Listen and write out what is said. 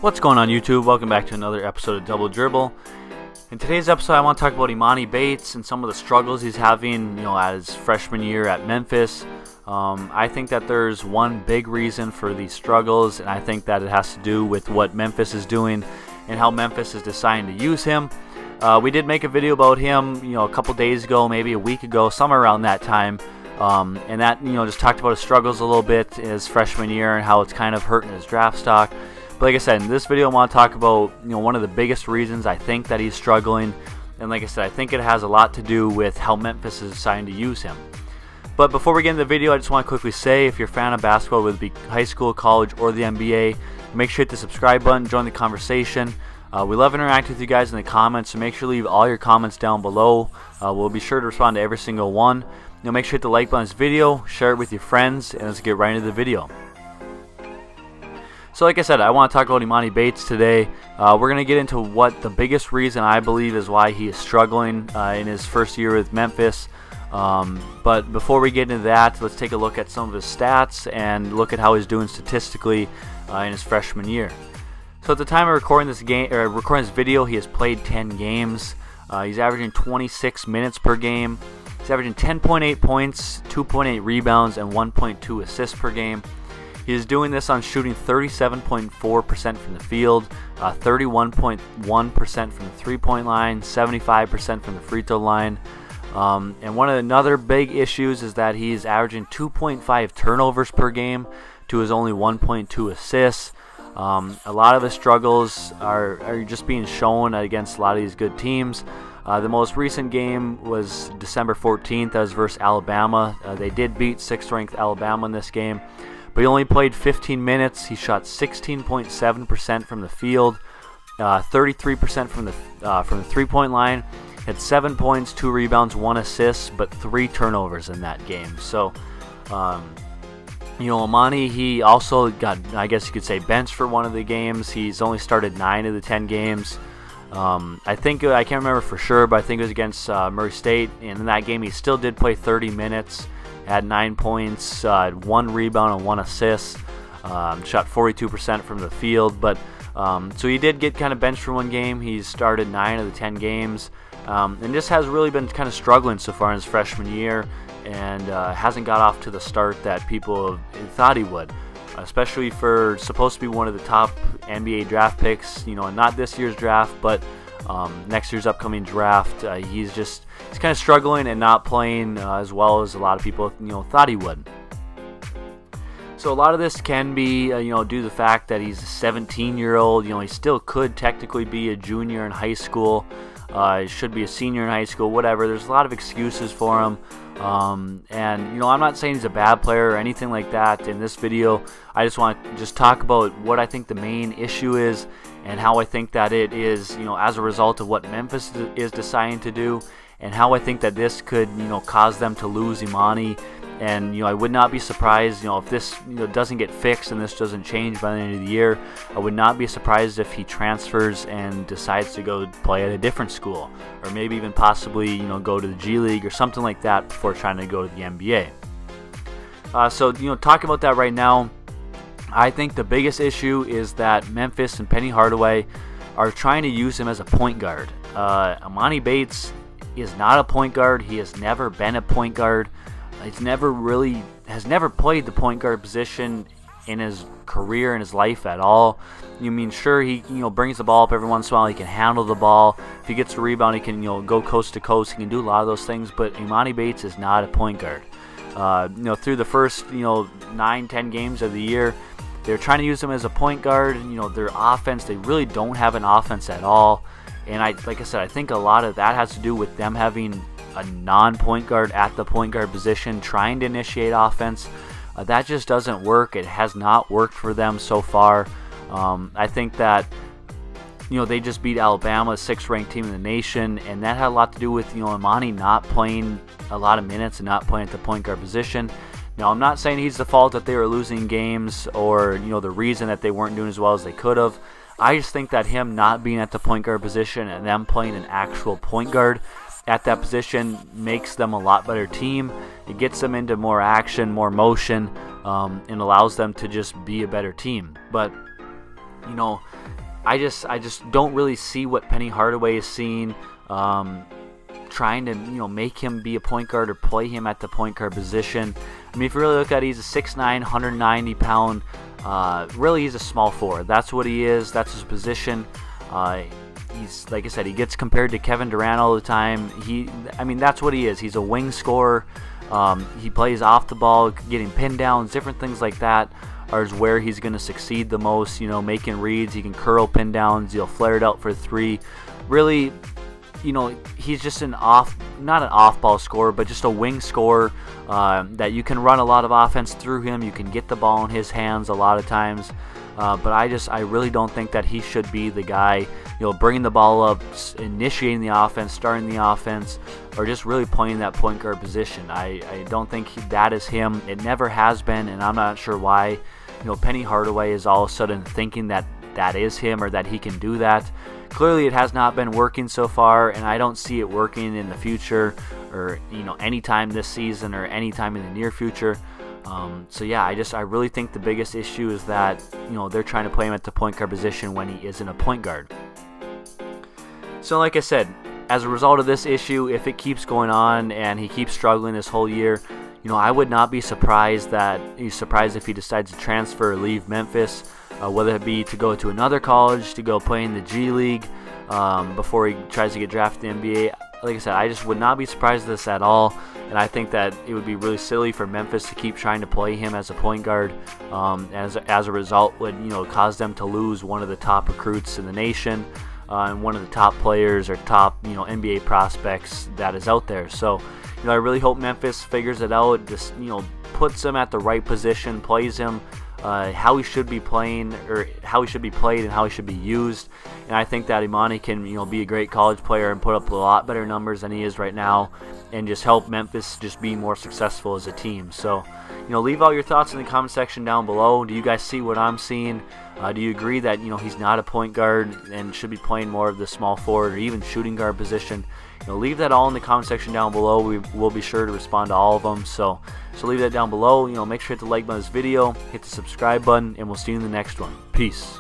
What's going on YouTube? Welcome back to another episode of Double Dribble. In today's episode I want to talk about Emoni Bates and some of the struggles he's having, at his freshman year at Memphis. I think that there's one big reason for these struggles, and I think that it has to do with what Memphis is doing and how Memphis is deciding to use him. We did make a video about him, a couple days ago, maybe a week ago, somewhere around that time. And that, just talked about his struggles a little bit in his freshman year and how it's kind of hurting his draft stock. But like I said, in this video I want to talk about, one of the biggest reasons I think that he's struggling. And like I said, I think it has a lot to do with how Memphis is deciding to use him. But before we get into the video, I just want to quickly say, if you're a fan of basketball, whether it be high school, college, or the NBA, make sure to hit the subscribe button, join the conversation. We love interacting with you guys in the comments, so make sure to leave all your comments down below. We'll be sure to respond to every single one. Make sure to hit the like button on this video, share it with your friends, and let's get right into the video. So like I said, I want to talk about Emoni Bates today. We're going to get into what the biggest reason I believe is why he is struggling in his first year with Memphis. But before we get into that, let's take a look at some of his stats and look at how he's doing statistically in his freshman year. So at the time of recording this video, he has played 10 games. He's averaging 26 minutes per game. He's averaging 10.8 points, 2.8 rebounds, and 1.2 assists per game. He is doing this on shooting 37.4% from the field, 31.1% from the three-point line, 75% from the free throw line. And another big issues is that he's averaging 2.5 turnovers per game to his only 1.2 assists. A lot of his struggles are just being shown against a lot of these good teams. The most recent game was December 14th. That was versus Alabama. They did beat 6th ranked Alabama in this game, but he only played 15 minutes. He shot 16.7% from the field, 33% from the three-point line. Had 7 points, 2 rebounds, 1 assist, but 3 turnovers in that game. So, Emoni, he also got, I guess you could say, benched for one of the games. He's only started 9 of the 10 games. I can't remember for sure, but I think it was against Murray State. And in that game, he still did play 30 minutes, had 9 points, 1 rebound, and 1 assist. Shot 42% from the field. But so he did get kind of benched for one game. He's started 9 of the 10 games. And just has really been kind of struggling so far in his freshman year, and hasn't got off to the start that people thought he would, especially for supposed to be one of the top NBA draft picks, not this year's draft, but next year's upcoming draft. He's kind of struggling and not playing as well as a lot of people thought he would. So a lot of this can be due to the fact that he's a 17-year-old. He still could technically be a junior in high school. He should be a senior in high school, whatever. There's a lot of excuses for him. And I'm not saying he's a bad player or anything like that. In this video, I just want to talk about what I think the main issue is and how I think that it is, as a result of what Memphis is deciding to do, and how I think that this could, cause them to lose Emoni. And I would not be surprised, if this doesn't get fixed and this doesn't change by the end of the year. I would not be surprised if he transfers and decides to go play at a different school, or maybe even possibly go to the G League or something like that before trying to go to the NBA. So talking about that right now, I think the biggest issue is that Memphis and Penny Hardaway are trying to use him as a point guard. Emoni Bates is not a point guard. He has never been a point guard. He's never played the point guard position in his career, in his life at all. Sure, he brings the ball up every once in a while. He can handle the ball. If he gets a rebound, he can go coast to coast. He can do a lot of those things. But Emoni Bates is not a point guard. Through the first 9-10 games of the year, they're trying to use him as a point guard. Their offense, they really don't have an offense at all. And like I said, I think a lot of that has to do with them having a non-point guard at the point guard position trying to initiate offense. That just doesn't work. It has not worked for them so far. I think that they just beat Alabama, a 6th ranked team in the nation, and that had a lot to do with Emoni not playing a lot of minutes and not playing at the point guard position. Now, I'm not saying he's the fault that they were losing games or the reason that they weren't doing as well as they could have. I just think that him not being at the point guard position and them playing an actual point guard at that position makes them a lot better team. It gets them into more action, more motion, and allows them to just be a better team. But you know, I just don't really see what Penny Hardaway is seeing, trying to, you know, make him be a point guard or play him at the point guard position. I mean, if you really look at it, he's a 6'9", 190-pound, really he's a small forward. That's what he is. That's his position. He's, like I said, he gets compared to Kevin Durant all the time. I mean, that's what he is. He's a wing scorer. He plays off the ball, getting pin downs, different things like that are where he's going to succeed the most. You know, making reads. He can curl pin downs. He'll flare it out for three. Really, you know, he's just not an off-ball scorer, but just a wing scorer that you can run a lot of offense through him. You can get the ball in his hands a lot of times. But I really don't think that he should be the guy, you know, bringing the ball up, initiating the offense, starting the offense, or just really playing that point guard position. I don't think that is him. It never has been, and I'm not sure why. You know, Penny Hardaway is all of a sudden thinking that that is him or that he can do that. Clearly, it has not been working so far, and I don't see it working in the future, or, you know, anytime this season or anytime in the near future. So yeah, I really think the biggest issue is that, you know, they're trying to play him at the point guard position when he isn't a point guard. So like I said, as a result of this issue, if it keeps going on and he keeps struggling this whole year, you know, I would not be surprised if he decides to transfer or leave Memphis, whether it be to go to another college, to go play in the G League before he tries to get drafted in the NBA. Like I said, I just would not be surprised at this at all, and I think that it would be really silly for Memphis to keep trying to play him as a point guard. As a result, would, you know, cause them to lose one of the top recruits in the nation, and one of the top players or top, you know, NBA prospects that is out there. So, you know, I really hope Memphis figures it out, just, you know, puts him at the right position, plays him how he should be playing, or how he should be played and how he should be used. And I think that Emoni can, you know, be a great college player and put up a lot better numbers than he is right now, and just help Memphis just be more successful as a team. So, you know, leave all your thoughts in the comment section down below. Do you guys see what I'm seeing? Do you agree that, you know, he's not a point guard and should be playing more of the small forward or even shooting guard position? You know, leave that all in the comment section down below. We will be sure to respond to all of them. So leave that down below. You know, make sure to hit the like button on this video, hit the subscribe button, and we'll see you in the next one. Peace.